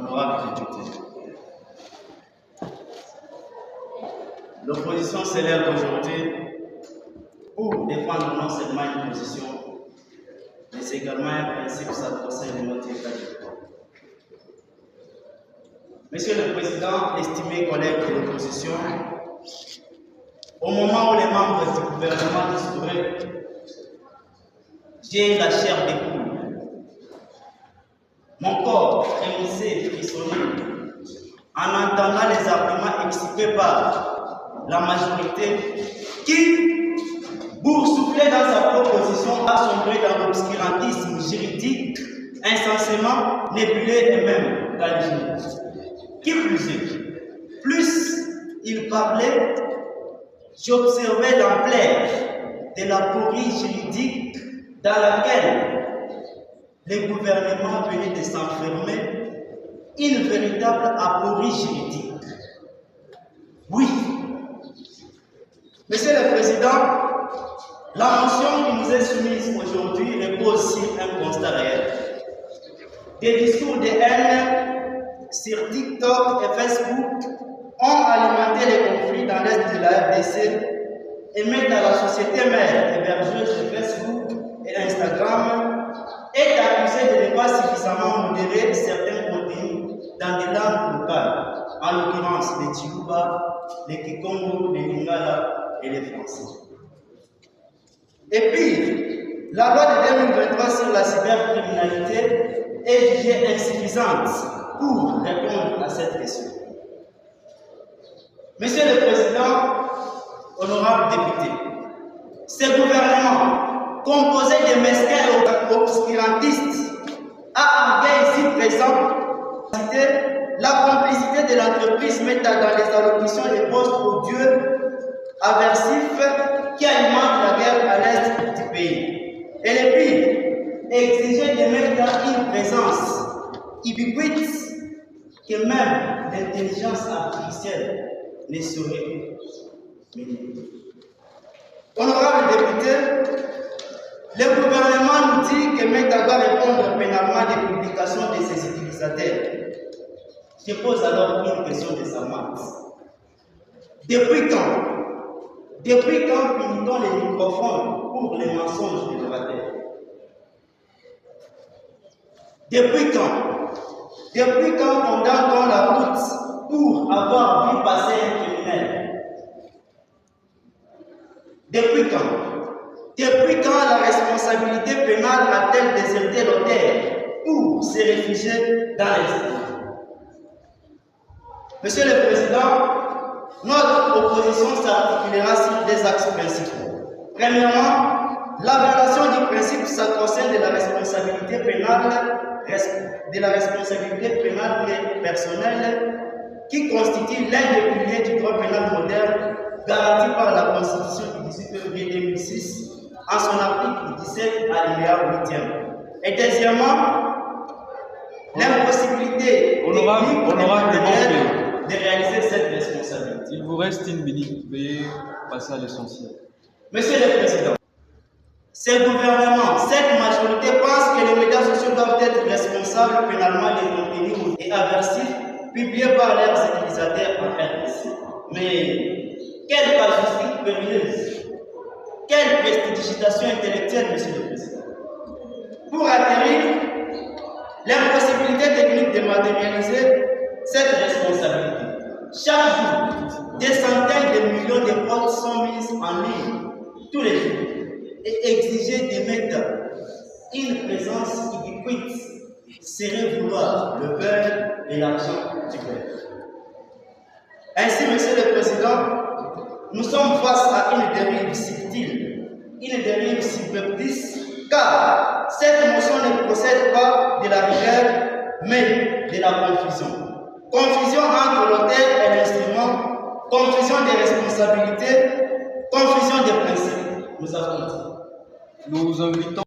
honorables députés. L'opposition s'élève aujourd'hui pour défendre non seulement une position, mais également un principe s'approcher de notre État de droit. Monsieur le Président, estimés collègues de l'opposition, au moment où les membres du gouvernement discouraient, j'ai la chair des poules. Mon corps frémissait, frissonnait, en entendant les arguments expliqués par la majorité qui, boursouflée dans sa proposition, a sombré dans l'obscurantisme juridique, insensément nébuleux et même calculé. Qui plus est, plus il parlait, j'observais l'ampleur de la porie juridique dans laquelle le gouvernement venait de s'enfermer, une véritable aporie juridique. Oui, Monsieur le Président, la motion qui nous est soumise aujourd'hui repose sur un constat réel. Des discours de haine sur TikTok et Facebook ont alimenté les conflits dans l'Est de la RDC et mettent à la société mère hébergeuse de Facebook et Instagram est accusée de ne pas suffisamment modérer certains contenus dans des langues locales, en l'occurrence les Tchouba, les Kikongo, les Lingala et les Français. Et puis, la loi de 2023 sur la cybercriminalité est jugée insuffisante pour répondre à cette question. Monsieur le Président, honorables députés, ce gouvernement, composé de mesquins et obscurantistes, a argué ici présent la complicité de l'entreprise Meta dans les allocutions des postes odieux, aversifs, qui alimentent la guerre à l'est du pays. Et le pire, exiger de Meta une présence ubiquite que même l'intelligence artificielle ne saurait mener. Honorables députés, le gouvernement nous dit que Meta doit répondre pénalement des publications de ses utilisateurs. Je pose alors une question de sa masse. Depuis quand finit-on les microphones pour les mensonges des orateurs? Depuis quand condamne-t-on la route pour avoir vu passer un criminel? Depuis quand la responsabilité pénale a-t-elle déserté l'auteur pour se réfugier dans l'espace? Monsieur le Président, notre opposition s'articulera sur des axes principaux. Premièrement, la violation du principe sacro-saint de la responsabilité pénale et personnelle qui constitue l'un des piliers du droit pénal moderne garanti par la Constitution du 18 février 2006 en son article 17 alinéa 8e. Et deuxièmement, l'impossibilité de réaliser cette responsabilité. Il vous reste une minute, veuillez passer à l'essentiel. Monsieur le Président, ce gouvernement, cette majorité pense que les médias sociaux doivent être responsables pénalement des contenus et aversifs publiés par leurs utilisateurs en RDC. Mais quelle casuistique périlleuse, quelle prestidigitation intellectuelle, Monsieur le Président. Pour atterrir, l'impossibilité technique de matérialiser cette responsabilité. Chaque jour, des centaines de millions de votes sont mises en ligne tous les jours et exiger de mettre une présence ubiquite serait vouloir le beurre et l'argent du beurre. Ainsi, Monsieur le Président, nous sommes face à une dérive subtile, une dérive subvertice, car cette motion ne procède pas de la rigueur, mais de la confusion. Confusion entre l'auteur et l'instrument, confusion des responsabilités, confusion des principes. Nous avons dit. Nous invitons